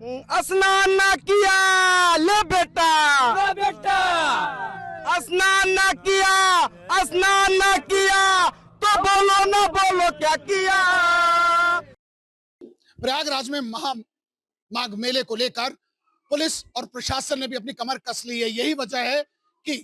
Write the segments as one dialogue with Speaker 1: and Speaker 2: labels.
Speaker 1: स्नान ना किया ले बेटा, स्नान ना किया, स्नान ना किया तो बोलो ना बोलो क्या किया।
Speaker 2: प्रयागराज में माघ मेले को लेकर पुलिस और प्रशासन ने भी अपनी कमर कस ली है। यही वजह है कि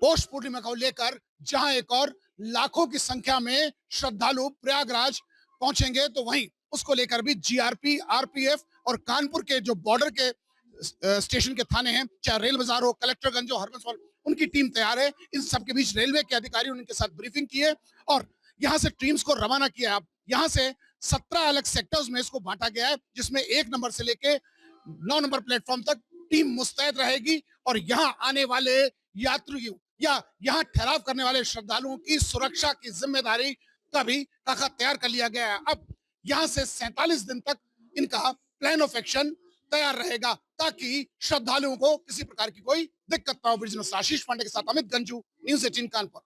Speaker 2: पौष पूर्णिमा को लेकर जहां एक और लाखों की संख्या में श्रद्धालु प्रयागराज पहुंचेंगे, तो वहीं उसको लेकर भी जीआरपी, आरपीएफ और कानपुर के जो बॉर्डर के स्टेशन के थाने हैं, चाहे रेल बाजार हो, कलेक्टरगंज हो, हरबंस, उनकी टीम तैयार है। इन सबके बीच रेलवे के अधिकारी उनके साथ ब्रीफिंग की है और यहाँ से टीम्स को रवाना किया है। यहाँ से 17 अलग सेक्टर्स में इसको बांटा गया है, जिसमें 1 नंबर से लेके 9 नंबर प्लेटफॉर्म तक टीम मुस्तैद रहेगी और यहाँ आने वाले यात्रियों या यहाँ ठहराव करने वाले श्रद्धालुओं की सुरक्षा की जिम्मेदारी का भी काका तैयार कर लिया गया है। अब यहाँ से 47 दिन तक इनका प्लान ऑफ एक्शन तैयार रहेगा ताकि श्रद्धालुओं को किसी प्रकार की कोई दिक्कत ना हो। बिजनेस आशीष पांडे के साथ अमित गंजू, न्यूज़ 18 कानपुर।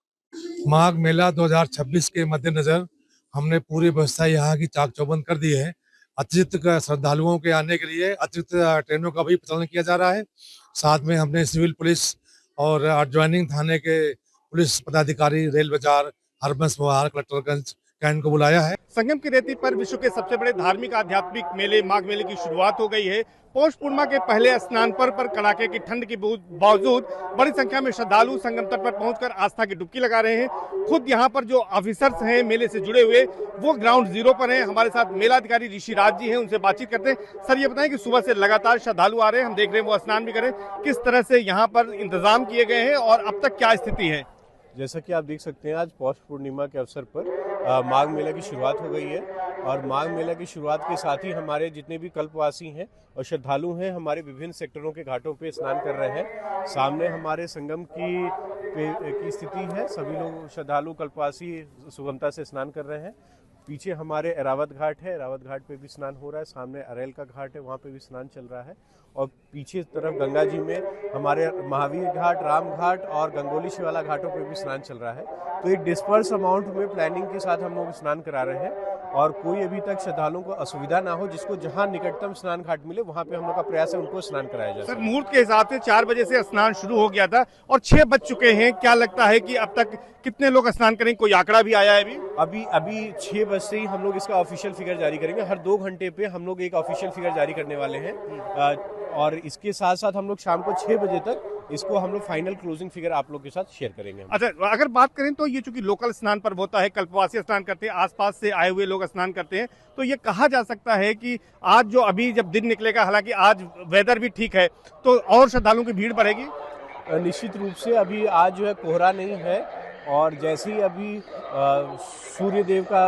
Speaker 3: माघ मेला 2026 के मद्देनजर हमने पूरी व्यवस्था यहाँ की चाक चौबंद कर दी है। अतिरिक्त श्रद्धालुओं के आने के लिए अतिरिक्त ट्रेनों का भी प्रचलन किया जा रहा है। साथ में हमने सिविल पुलिस और एडजॉइनिंग थाने के पुलिस पदाधिकारी, रेल बाजार, हरबंस मोहार, कलेक्टरगंज कैंट को बुलाया है।
Speaker 4: संगम की रेती पर विश्व के सबसे बड़े धार्मिक आध्यात्मिक मेले माघ मेले की शुरुआत हो गई है। पौष पूर्णिमा के पहले स्नान पर कड़ाके की ठंड के बावजूद बड़ी संख्या में श्रद्धालु संगम तट पर पहुंचकर आस्था की डुबकी लगा रहे हैं। खुद यहां पर जो ऑफिसर्स हैं मेले से जुड़े हुए, वो ग्राउंड जीरो पर हैं। हमारे साथ मेलाधिकारी ऋषि राज जी हैं, उनसे बातचीत करते हैं। सर, ये बताएं कि सुबह से लगातार श्रद्धालु आ रहे हैं, हम देख रहे हैं वो स्नान भी करें, किस तरह से यहाँ पर इंतजाम किए गए हैं और अब तक क्या स्थिति है?
Speaker 5: जैसा कि आप देख सकते हैं, आज पौष पूर्णिमा के अवसर पर माघ मेला की शुरुआत हो गई है और माघ मेला की शुरुआत के साथ ही हमारे जितने भी कल्पवासी हैं और श्रद्धालु हैं, हमारे विभिन्न सेक्टरों के घाटों पे स्नान कर रहे हैं। सामने हमारे संगम की स्थिति है, सभी लोग श्रद्धालु कल्पवासी सुगमता से स्नान कर रहे हैं। पीछे हमारे एरावत घाट है, एरावत घाट पे भी स्नान हो रहा है। सामने अरेल का घाट है, वहाँ पे भी स्नान चल रहा है और पीछे तरफ गंगा जी में हमारे महावीर घाट, राम घाट और गंगोली शिवाला घाटों पे भी स्नान चल रहा है। तो एक डिस्पर्स अमाउंट में प्लानिंग के साथ हम लोग स्नान करा रहे हैं और कोई अभी तक श्रद्धालुओं को असुविधा ना हो। जिसको जहां निकटतम स्नान घाट मिले वहां पे हम लोग का प्रयास है उनको स्नान कराया जाए।
Speaker 4: सर, मुहूर्त के हिसाब से 4 बजे से स्नान शुरू हो गया था और 6 बज चुके हैं। क्या लगता है कि अब तक कितने लोग स्नान करेंगे? कोई आंकड़ा भी आया है
Speaker 5: अभी 6 बजे से ही हम लोग इसका ऑफिशियल फिगर जारी करेंगे। हर 2 घंटे पे हम लोग एक ऑफिशियल फिगर जारी करने वाले हैं और इसके साथ साथ हम लोग शाम को 6 बजे तक इसको हम लोग फाइनल क्लोजिंग फिगर आप लोग के साथ शेयर करेंगे।
Speaker 4: अच्छा, अगर बात करें तो ये चूंकि लोकल स्नान पर्व होता है, कल्पवासी स्नान करते हैं, आसपास से आए हुए लोग स्नान करते हैं, तो ये कहा जा सकता है कि आज जो अभी जब दिन निकलेगा, हालांकि आज वेदर भी ठीक है, तो और श्रद्धालुओं की भीड़ बढ़ेगी?
Speaker 5: निश्चित रूप से अभी आज जो है कोहरा नहीं है और जैसे ही अभी सूर्य देव का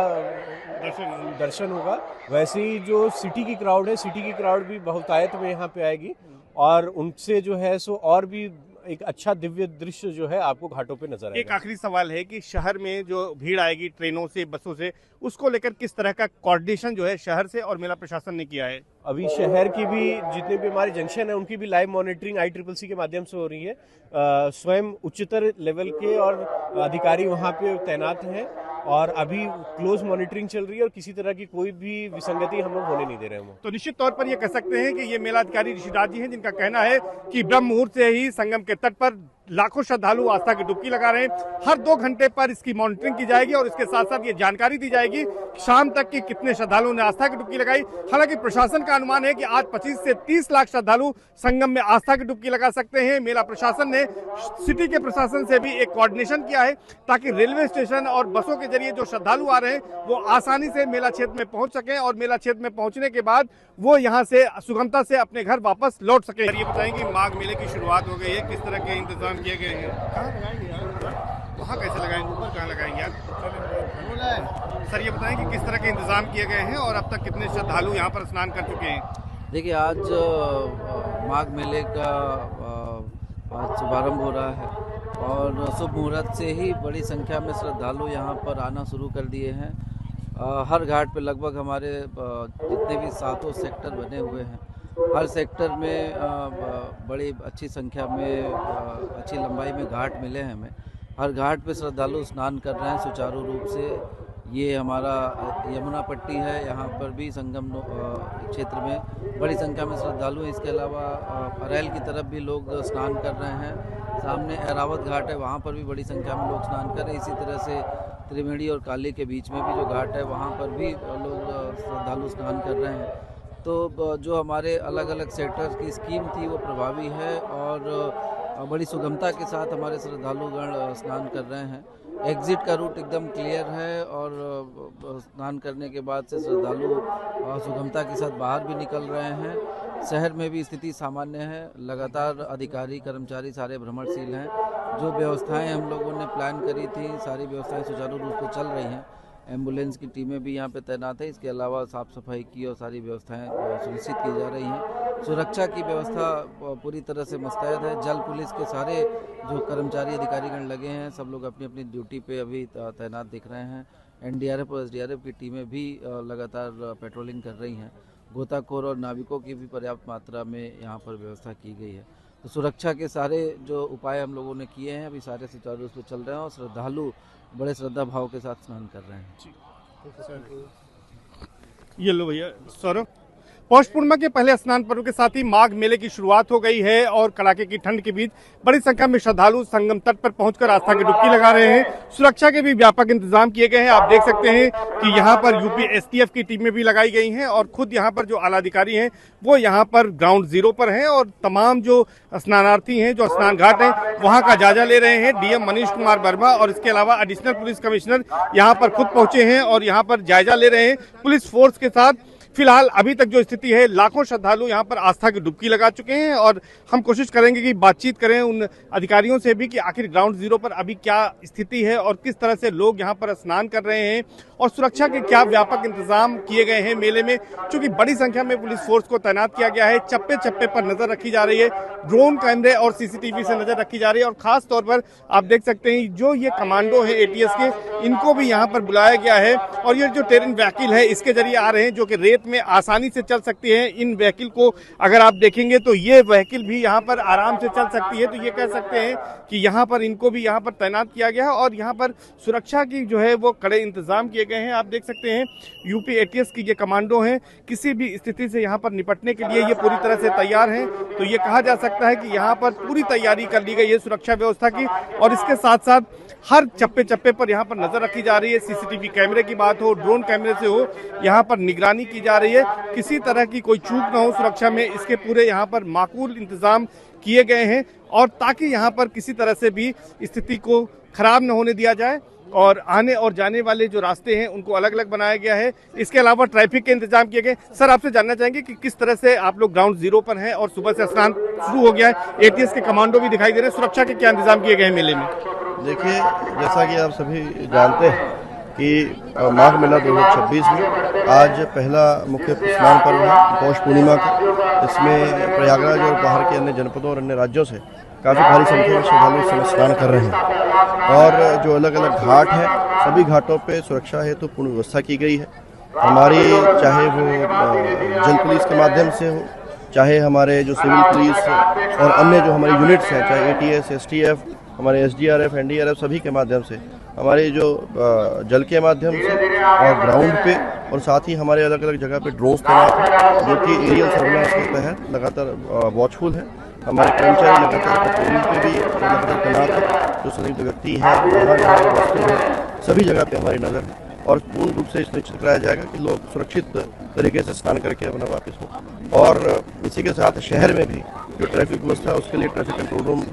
Speaker 5: दर्शन होगा, वैसे ही जो सिटी की क्राउड है, सिटी की क्राउड भी बहुतायत में यहाँ पे आएगी और उनसे जो है सो और भी एक अच्छा दिव्य दृश्य जो है आपको घाटों पे नजर आएगा।
Speaker 4: एक आखिरी सवाल है कि शहर में जो भीड़ आएगी ट्रेनों से, बसों से, उसको लेकर किस तरह का कोऑर्डिनेशन जो है शहर से और मेला प्रशासन ने किया है?
Speaker 5: अभी शहर की भी जितने भी हमारे जंक्शन है उनकी भी लाइव मॉनिटरिंग ICCC के माध्यम से हो रही है। स्वयं उच्चतर लेवल के और अधिकारी वहाँ पे तैनात हैं और अभी क्लोज मॉनिटरिंग चल रही है और किसी तरह की कोई भी विसंगति हम लोग होने नहीं दे रहे हैं।
Speaker 4: तो निश्चित तौर पर ये कह सकते हैं कि ये मेलाधिकारी ऋषिराज जी हैं, जिनका कहना है कि ब्रह्म मुहूर्त से ही संगम के तट पर लाखों श्रद्धालु आस्था की डुबकी लगा रहे हैं। हर 2 घंटे पर इसकी मॉनिटरिंग की जाएगी और इसके साथ साथ ये जानकारी दी जाएगी शाम तक कि कितने श्रद्धालुओं ने आस्था की डुबकी लगाई। हालांकि प्रशासन का अनुमान है कि आज 25 से 30 लाख श्रद्धालु संगम में आस्था की डुबकी लगा सकते हैं। मेला प्रशासन ने सिटी के प्रशासन से भी एक कोऑर्डिनेशन किया है ताकि रेलवे स्टेशन और बसों के जरिए जो श्रद्धालु आ रहे हैं वो आसानी से मेला क्षेत्र में पहुंच सके और मेला क्षेत्र में पहुंचने के बाद वो यहाँ से सुगमता से अपने घर वापस लौट सके। ये बताएंगे, माघ मेले की शुरुआत हो गई है, किस तरह के इंतजाम किए गए हैं? कहाँ लगाएंगे यार? वहाँ कैसे लगाएंगे? ऊपर कहाँ लगाएंगे यार? सर, ये बताएं कि किस तरह के इंतजाम किए गए हैं और अब तक कितने श्रद्धालु यहाँ पर स्नान कर चुके हैं?
Speaker 6: देखिए, आज माघ मेले का आज शुभारंभ हो रहा है और शुभ मुहूर्त से ही बड़ी संख्या में श्रद्धालु यहाँ पर आना शुरू कर दिए हैं। हर घाट पे लगभग हमारे जितने भी 7 सेक्टर बने हुए हैं, हर सेक्टर में बड़ी अच्छी संख्या में अच्छी लंबाई में घाट मिले हैं हमें। हर घाट पे श्रद्धालु स्नान कर रहे हैं सुचारू रूप से। ये हमारा यमुना पट्टी है, यहाँ पर भी संगम क्षेत्र में बड़ी संख्या में श्रद्धालु हैं। इसके अलावा अरैल की तरफ भी लोग स्नान कर रहे हैं। सामने ऐरावत घाट है, वहाँ पर भी बड़ी संख्या में लोग स्नान कर रहे हैं। इसी तरह से त्रिवेणी और काली के बीच में भी जो घाट है वहाँ पर भी लोग श्रद्धालु स्नान कर रहे हैं। तो जो हमारे अलग अलग सेक्टर की स्कीम थी वो प्रभावी है और बड़ी सुगमता के साथ हमारे श्रद्धालुगण स्नान कर रहे हैं। एग्ज़िट का रूट एकदम क्लियर है और स्नान करने के बाद से श्रद्धालु सुगमता के साथ बाहर भी निकल रहे हैं। शहर में भी स्थिति सामान्य है, लगातार अधिकारी कर्मचारी सारे भ्रमणशील हैं। जो व्यवस्थाएं हम लोगों ने प्लान करी थी सारी व्यवस्थाएं सुचारू रूप से चल रही हैं। एम्बुलेंस की टीमें भी यहाँ पे तैनात है। इसके अलावा साफ़ सफाई की और सारी व्यवस्थाएं सुनिश्चित की जा रही हैं। सुरक्षा की व्यवस्था पूरी तरह से मुस्तैद है। जल पुलिस के सारे जो कर्मचारी अधिकारीगण लगे हैं सब लोग अपनी अपनी ड्यूटी पे अभी तैनात दिख रहे हैं। एनडीआरएफ और एसडीआरएफ की टीमें भी लगातार पेट्रोलिंग कर रही हैं। गोताखोर और नाविकों की भी पर्याप्त मात्रा में यहाँ पर व्यवस्था की गई है। तो सुरक्षा के सारे जो उपाय हम लोगों ने किए हैं अभी सारे सुचारू रूप से चल रहे हैं और श्रद्धालु बड़े श्रद्धा भाव के साथ स्नान कर रहे हैं।
Speaker 4: ये लो भैया सौरभ। पौष पूर्णिमा के पहले स्नान पर्व के साथ ही माघ मेले की शुरुआत हो गई है और कड़ाके की ठंड के बीच बड़ी संख्या में श्रद्धालु संगम तट पर पहुंचकर आस्था की डुबकी लगा रहे हैं। सुरक्षा के भी व्यापक इंतजाम किए गए हैं। आप देख सकते हैं कि यहाँ पर यूपी एसटीएफ की टीमें भी लगाई गई हैं और खुद यहाँ पर जो आला अधिकारी हैं वो यहाँ पर ग्राउंड जीरो पर हैं और तमाम जो स्नानार्थी हैं जो स्नान घाट हैं वहाँ का जायजा ले रहे हैं। डीएम मनीष कुमार वर्मा और इसके अलावा एडिशनल पुलिस कमिश्नर यहाँ पर खुद पहुंचे हैं और यहाँ पर जायजा ले रहे हैं पुलिस फोर्स के साथ। फिलहाल अभी तक जो स्थिति है लाखों श्रद्धालु यहाँ पर आस्था की डुबकी लगा चुके हैं और हम कोशिश करेंगे कि बातचीत करें उन अधिकारियों से भी कि आखिर ग्राउंड जीरो पर अभी क्या स्थिति है और किस तरह से लोग यहाँ पर स्नान कर रहे हैं और सुरक्षा के क्या व्यापक इंतजाम किए गए हैं मेले में। चूंकि बड़ी संख्या में पुलिस फोर्स को तैनात किया गया है, चप्पे चप्पे पर नजर रखी जा रही है, ड्रोन कैमरे और सीसीटीवी से नजर रखी जा रही है और खास तौर पर आप देख सकते हैं जो ये कमांडो है एटीएस के इनको भी यहाँ पर बुलाया गया है और ये जो टेरेन व्हीकल है इसके जरिए आ रहे हैं जो कि रेत में आसानी से चल सकती है। इन व्हीकल को अगर आप देखेंगे तो ये व्हीकल भी यहाँ पर आराम से चल सकती है। तो ये कह सकते हैं कि यहाँ पर इनको भी यहाँ पर तैनात किया गया है और यहाँ पर सुरक्षा की जो है वो कड़े इंतजाम किए गए हैं। आप देख सकते हैं यूपी एटीएस की ये कमांडो हैं, किसी भी स्थिति से यहाँ पर निपटने के लिए ये पूरी तरह से तैयार हैं। तो ये कहा जा सकता है कि यहाँ पर पूरी तैयारी कर ली गई है सुरक्षा व्यवस्था की और इसके साथ साथ हर चप्पे चप्पे पर यहाँ पर नजर रखी जा रही है। सीसीटीवी कैमरे की बात हो, ड्रोन कैमरे से हो, यहाँ पर निगरानी की जा रही है, किसी तरह की कोई चूक न हो सुरक्षा में। इसके पूरे यहाँ पर माकूल इंतजाम किए गए हैं और ताकि यहाँ पर किसी तरह से भी स्थिति को खराब न होने दिया जाए और आने और जाने वाले जो रास्ते हैं उनको अलग अलग बनाया गया है। इसके अलावा ट्रैफिक के इंतजाम किए गए। सर आपसे जानना चाहेंगे कि किस तरह से आप लोग ग्राउंड जीरो पर हैं और सुबह से स्नान शुरू हो गया है, एटीएस के कमांडो भी दिखाई दे रहे हैं, सुरक्षा के क्या इंतजाम किए गए हैं मेले में?
Speaker 7: देखिए, जैसा कि आप सभी जानते हैं कि माघ मेला 2026 में आज पहला मुख्य स्नान पर्व है पौष पूर्णिमा का। इसमें प्रयागराज और बाहर के अन्य जनपदों और अन्य राज्यों से काफ़ी भारी संख्या में श्रद्धालु इस समय स्नान कर रहे हैं और जो अलग अलग घाट हैं सभी घाटों पे सुरक्षा हेतु पूर्ण व्यवस्था की गई है। हमारी चाहे वो जल पुलिस के माध्यम से हो, चाहे हमारे जो सिविल पुलिस और अन्य जो हमारी यूनिट्स हैं, चाहे एटीएस, एसटीएफ, हमारे एसडीआरएफ, एनडीआरएफ, सभी के माध्यम से, हमारे जो जल के माध्यम से और ग्राउंड पे और साथ ही हमारे अलग अलग जगह पे ड्रोन्स तैनात हैं जो कि एरियल सर्वेलेंस के तहत लगातार वॉचफुल है। हमारे कर्मचारी लगातार पेट्रोलिंग पे भी लगातार तैनात है। जो संदिग्ध व्यक्ति हैं, वस्तु हैं, सभी जगह पे हमारी नज़र है और पूर्ण रूप से सुनिश्चित कराया जाएगा कि लोग सुरक्षित तरीके से स्नान करके अपना वापस हो। और इसी के साथ शहर में भी जो ट्रैफिक व्यवस्था है उसके लिए ट्रैफिक कंट्रोल रूम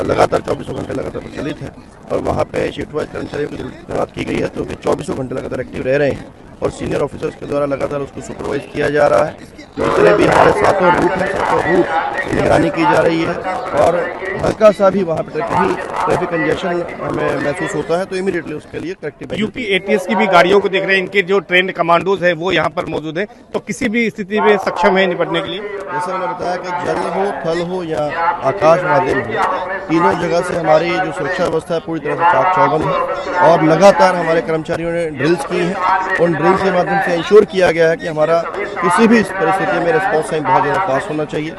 Speaker 7: लगातार 24 घंटे लगातार प्रचलित है और वहाँ पे शिफ्ट वाइज कर्मचारियों की तैनात की गई है तो वे 24 घंटे लगातार एक्टिव रह रहे हैं और सीनियर ऑफिसर्स के द्वारा लगातार उसको सुपरवाइज किया जा रहा है। जितने भी हमारे सातों रूट हैं, सातों रूट निगरानी की जा रही है और हल्का सा भी वहाँ पर कहीं ट्रैफिक कंजेशन हमें महसूस होता है तो इमीडिएटली उसके लिए करेक्टिव।
Speaker 4: यूपी एटीएस की भी गाड़ियों को देख रहे हैं, इनके जो ट्रेंड कमांडोज है वो यहाँ पर मौजूद है तो किसी भी स्थिति में सक्षम है निपटने के लिए।
Speaker 7: जैसे मैंने बताया कि जल हो, थल हो या आकाश माध्यम हो, तीनों जगह से हमारी जो सुरक्षा व्यवस्था है पूरी तरह से चाक चौबंद है और लगातार हमारे कर्मचारियों ने ड्रिल्स की हैं। उन ड्रिल्स के माध्यम से इंश्योर किया गया है कि हमारा किसी भी परिस्थिति में रिस्पॉन्स टाइम बहुत ज़्यादा फास्ट होना चाहिए।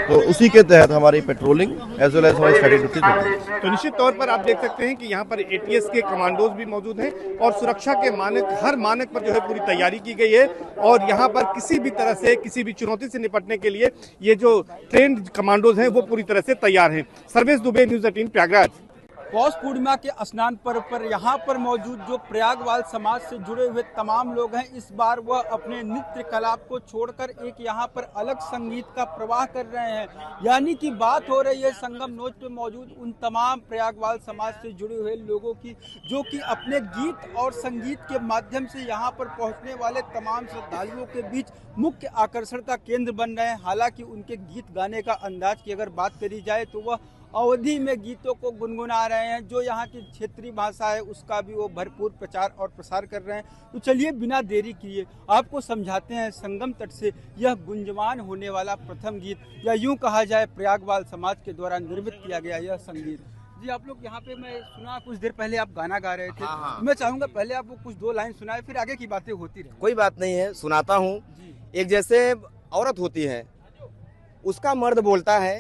Speaker 7: तो उसी के तहत हमारी patrolling as well well as our static duties routines.
Speaker 4: तो निश्चित तौर पर आप देख सकते हैं कि यहाँ पर एटीएस के कमांडोज भी मौजूद हैं और सुरक्षा के मानक, हर मानक पर जो है पूरी तैयारी की गई है और यहाँ पर किसी भी तरह से किसी भी चुनौती से निपटने के लिए ये जो ट्रेंड कमांडोज हैं वो पूरी तरह से तैयार हैं। सर्वेश दुबे, न्यूज़ 18, प्रयागराज।
Speaker 8: पौष पूर्णिमा के स्नान पर्व पर यहाँ पर मौजूद जो प्रयागवाल समाज से जुड़े हुए तमाम लोग हैं, इस बार वह अपने नृत्य कला को छोड़कर एक यहाँ पर अलग संगीत का प्रवाह कर रहे हैं। यानी कि बात हो रही है संगम नोच पे मौजूद उन तमाम प्रयागवाल समाज से जुड़े हुए लोगों की, जो कि अपने गीत और संगीत के माध्यम से यहाँ पर पहुँचने वाले तमाम श्रद्धालुओं के बीच मुख्य आकर्षण का केंद्र बन रहे हैं। हालांकि उनके गीत गाने का अंदाज की अगर बात करी जाए तो वह अवधि में गीतों को गुनगुना रहे हैं, जो यहाँ की क्षेत्रीय भाषा है उसका भी वो भरपूर प्रचार और प्रसार कर रहे हैं। तो चलिए बिना देरी किए आपको समझाते हैं संगम तट से यह गुंजमान होने वाला प्रथम गीत, या यूं कहा जाए प्रयागवाल समाज के द्वारा निर्मित किया गया यह संगीत। जी आप लोग यहाँ पे, मैं सुना कुछ देर पहले आप गाना गा रहे थे। तो मैं चाहूंगा पहले आप वो कुछ दो लाइन सुनाए, फिर आगे की बातें होती रहे।
Speaker 1: कोई बात नहीं है, सुनाता हूँ। एक जैसे औरत होती है, उसका मर्द बोलता है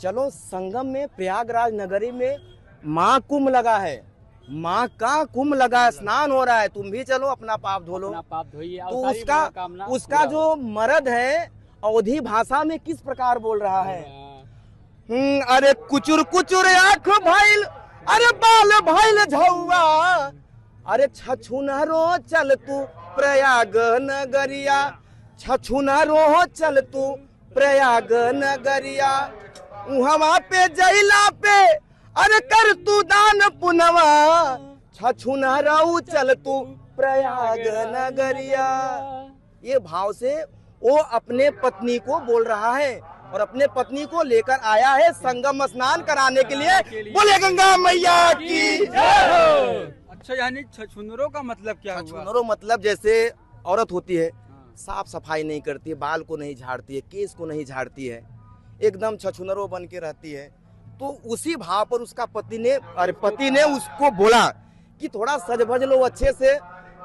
Speaker 1: चलो संगम में प्रयागराज नगरी में माँ कुंभ लगा है, माँ का कुंभ लगा है, स्नान हो रहा है, तुम भी चलो अपना पाप धो लो। तो उसका जो मर्द है अवधी भाषा में किस प्रकार बोल रहा है? अरे कुचुर कुचुर आँख भाईल, अरे बाल भाईल झौआ, अरे छछुनरो चल तू प्रयाग नगरिया, छछुनरो चल तू प्रयाग नगरिया, वहाँ पे जैला पे अरे कर तू दान पुनवा, छछुनरो चल तू प्रयाग नगरिया। ये भाव से वो अपने पत्नी को बोल रहा है और अपने पत्नी को लेकर आया है संगम स्नान कराने के लिए। बोले गंगा मैया की।
Speaker 8: अच्छा, यानी छछुनरो का मतलब क्या हुआ?
Speaker 1: छछुनरो मतलब जैसे औरत होती है, साफ सफाई नहीं करती है, बाल को नहीं झाड़ती है, केस को नहीं झाड़ती है, एकदम छछुनरो बन के रहती है। तो उसी भाव पर उसका पति ने उसको बोला कि थोड़ा सज भज लो अच्छे से,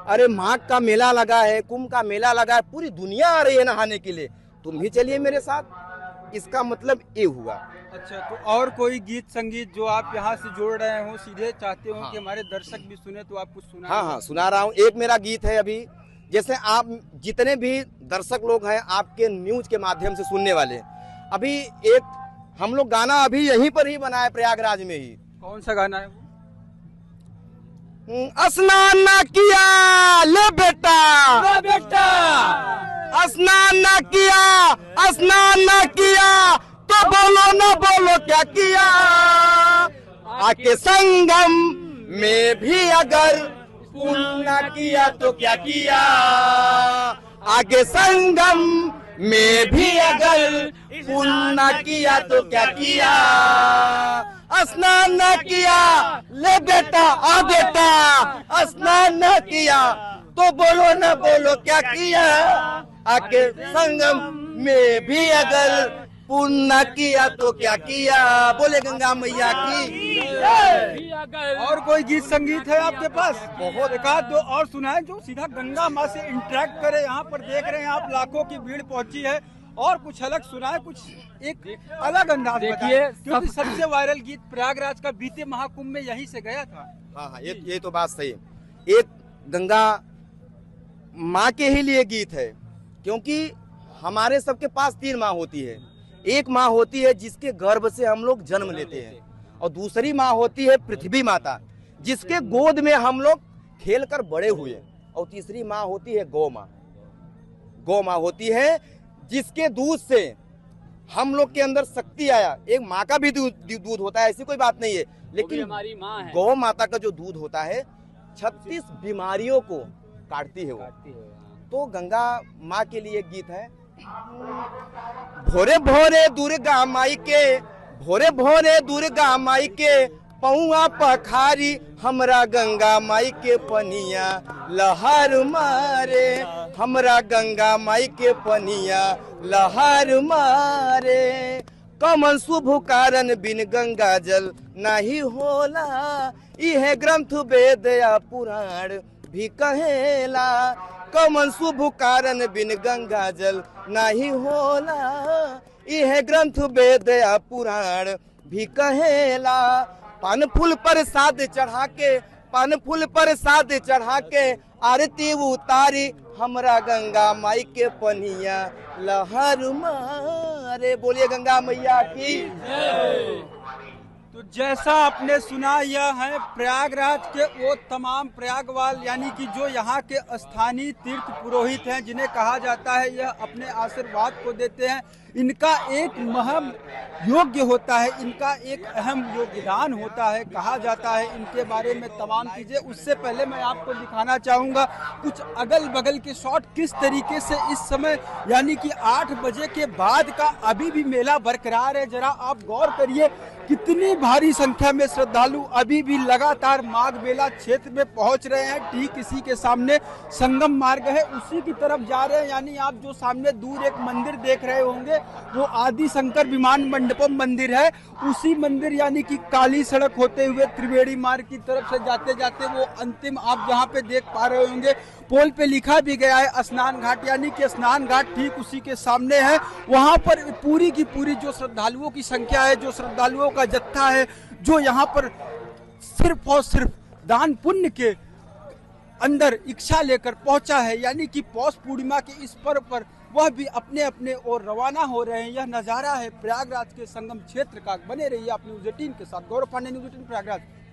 Speaker 1: अरे माघ का मेला लगा है, कुंभ का मेला लगा है, पूरी दुनिया आ रही है नहाने के लिए, तुम भी चलिए मेरे साथ। इसका मतलब ये हुआ।
Speaker 8: अच्छा, तो और कोई गीत संगीत जो आप यहाँ से जोड़ रहे हो, सीधे चाहते हो कि हमारे दर्शक भी सुने, तो आप कुछ सुना?
Speaker 1: हाँ, सुना रहा हूँ। एक मेरा गीत है अभी, जैसे आप जितने भी दर्शक लोग हैं आपके न्यूज के माध्यम से सुनने वाले, अभी एक हम लोग गाना अभी यहीं पर ही बना है प्रयागराज में ही।
Speaker 8: कौन सा गाना है वो?
Speaker 1: स्नान न किया ले बेटा, स्नान न किया, स्नान न किया तो बोलो न बोलो क्या किया, आके संगम में भी अगर पुण्य किया तो क्या किया, आगे संगम में भी अगर पुण्य किया तो क्या किया, स्नान न किया ले बेटा, आ बेटा स्नान न किया तो बोलो न बोलो क्या किया, आके संगम में भी अगर पुण्य किया तो क्या किया। बोले गंगा मैया की।
Speaker 8: और कोई गीत संगीत है आपके पास? बहुत एक आध दो और सुनाए जो सीधा गंगा माँ से इंटरेक्ट करे। यहाँ पर देख रहे हैं आप लाखों की भीड़ पहुंची है, और कुछ अलग सुनाए, कुछ एक अलग अंदाज देखिए, क्योंकि सबसे वायरल गीत प्रयागराज का बीते महाकुंभ में यहीं से गया था।
Speaker 1: हाँ, ये तो बात सही है। एक गंगा माँ के ही लिए गीत है, क्योंकि हमारे सबके पास 3 माँ होती है। एक माँ होती है जिसके गर्भ से हम लोग जन्म लेते हैं, और दूसरी माँ होती है पृथ्वी माता, जिसके गोद में हम लोग खेल कर बड़े हुए, और तीसरी माँ होती है गौ माँ। गौ माँ होती है जिसके दूध से हम लोग के अंदर शक्ति आया। एक माँ का भी दूध होता है, ऐसी कोई बात नहीं है, लेकिन हमारी माँ है। गौ माता का जो दूध होता है 36 बीमारियों को काटती है वो। तो गंगा माँ के लिए गीत है। भोरे भोरे दुर्गा माई के, भोरे भोरे दुर्गा माई के पौआ पखारी, हमरा गंगा माई के पनिया लहर मारे, हमरा गंगा माई के पनिया लहर मारे, कमन शुभ कारण बिन गंगा जल नहीं होला, यह ग्रंथ वेद या पुराण भी कहेला, कमन शुभ कारण बिन गंगा जल नहीं होला, यह ग्रंथ वेद या पुराण भी कहेला। पान फूल प्रसाद चढ़ा के, पान फूल प्रसाद चढ़ा के आरती उतारी, हमरा गंगा माई के पनिया लहर मारे। बोलिए गंगा मैया की।
Speaker 8: तो जैसा आपने सुना, यह है प्रयागराज के वो तमाम प्रयागवाल यानी कि जो यहाँ के स्थानीय तीर्थ पुरोहित हैं, जिन्हें कहा जाता है यह अपने आशीर्वाद को देते हैं। इनका एक महम योग्य होता है, इनका एक अहम योगदान होता है, कहा जाता है इनके बारे में तमाम चीज़ें। उससे पहले मैं आपको दिखाना चाहूँगा कुछ अगल बगल के शॉट, किस तरीके से इस समय यानी कि 8 बजे के बाद का अभी भी मेला बरकरार है। जरा आप गौर करिए कितनी भारी संख्या में श्रद्धालु अभी भी लगातार माघ मेला क्षेत्र में पहुंच रहे हैं। ठीक इसी के सामने संगम मार्ग है, उसी की तरफ जा रहे हैं। यानी आप जो सामने दूर एक मंदिर देख रहे होंगे वो आदि शंकर विमान मंडपम मंदिर है। उसी मंदिर यानी कि काली सड़क होते हुए त्रिवेणी मार्ग की तरफ से जाते जाते वो अंतिम आप जहाँ पे देख पा रहे होंगे, पोल पे लिखा भी गया है स्नान घाट, यानी कि स्नान घाट ठीक उसी के सामने है। वहाँ पर पूरी की पूरी जो श्रद्धालुओं की संख्या है, जो श्रद्धालुओं का जत्था है, जो यहाँ पर सिर्फ और सिर्फ दान पुण्य के अंदर इच्छा लेकर पहुंचा है, यानी कि पौष पूर्णिमा के इस पर्व पर वह भी अपने अपने ओर रवाना हो रहे हैं। यह नज़ारा है प्रयागराज के संगम क्षेत्र का। बने रहिए आप न्यूज़ 18 के साथ। गौरव पांडे, न्यूज़ 18 प्रयागराज।